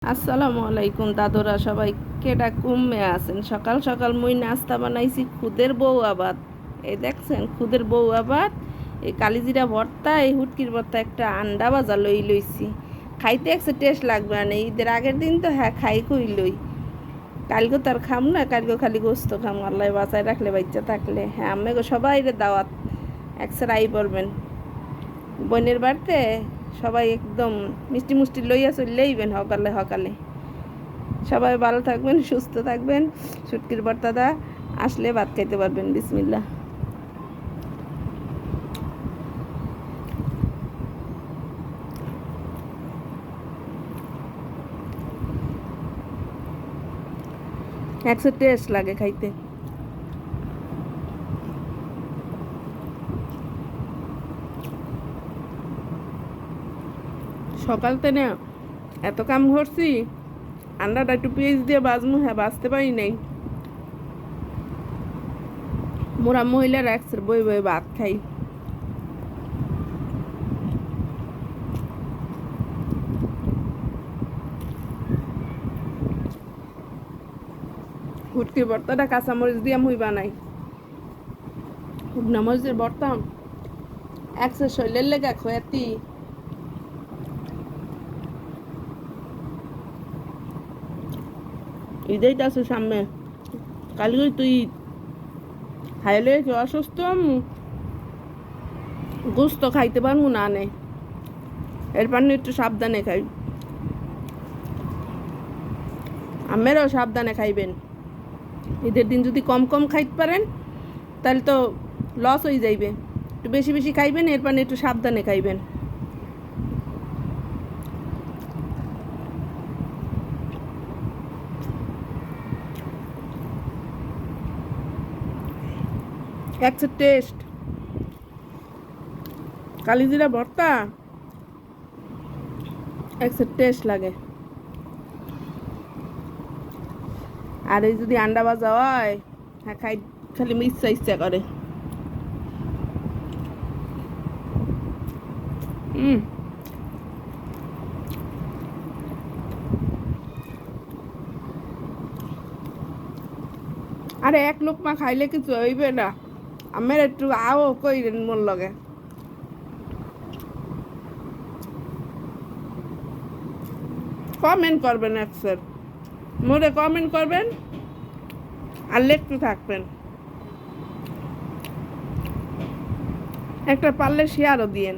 আসসালামু আলাইকুম দাদুরা, সবাই কেডা কুমে আছেন? সকাল সকাল মুই নাস্তা বানাইছি খুদের বউ আবাদ। এই দেখছেন খুদের বউ আবাদ, এই কালিজিরা ভর্তা, এই হুটকির ভর্তা, একটা আন্ডা ভাজা লইছি। খাইতে একটু টেস্ট লাগবে না, ঈদের আগের দিন তো হ্যাঁ খাই কই লই। কালকে তো আর খাম না, কালকে খালি গোস্ত খাম, আল্লাহ বাঁচায় রাখলে বাচ্চা থাকলে। হ্যাঁ আমি সবাই দাওয়াত একসাথে আই পড়বেন বোনের বাড়িতে। সবাই একদম মিষ্টি মুষ্টি লইয়া চললেইবেন সকালে সকালে। সবাই ভালো থাকবেন, সুস্থ থাকবেন। শুটকির ভর্তাটা আসলে ভাত খাইতে পারবেন। বিসমিল্লাহ। একশো টেস্ট লাগে খাইতে। সকালতে না এত কাম করছি, আন্ডাটা একটু পেঁয়াজ দিয়ে বাজমু, হ্যাঁ বাজতে পারি নাই। মোরা মহিলারা একসাথে বই বই ভাত খাই। হুটকির ভর্তাটা কাঁচামরিচ দিয়ে মুই বানাই। শুকনা মরিচের ভর্তা একসাথে শরীরের লেগে খয়াতি। ঈদেই তো আছে সামনে, কালকে তুই খাইলে কি অসুস্থ গোস্ত খাইতে পারবো না নে, এরপর একটু সাবধানে খাই। আমেরাও সাবধানে খাইবেন। ঈদের দিন যদি কম কম খাইতে পারেন তাহলে তো লস হয়ে যাইবে। একটু বেশি বেশি খাইবেন, এরপর একটু সাবধানে খাইবেন। একটা টেস্ট কালিজিরা ভর্তা একটা টেস্ট লাগে। আর এই যদি আন্ডা ভাজা হয়, হ্যাঁ খাই খালি ইচ্ছা ইচ্ছা করে। আরে এক লোকমা খাইলে কিছু হইবে না। আমার একটু আও কইরেন মোর লগে। কমেন্ট করবেন একসার, মোরে কমেন্ট করবেন আর লিখতে থাকবেন। একটা পারলে শেয়ারও দিয়েন।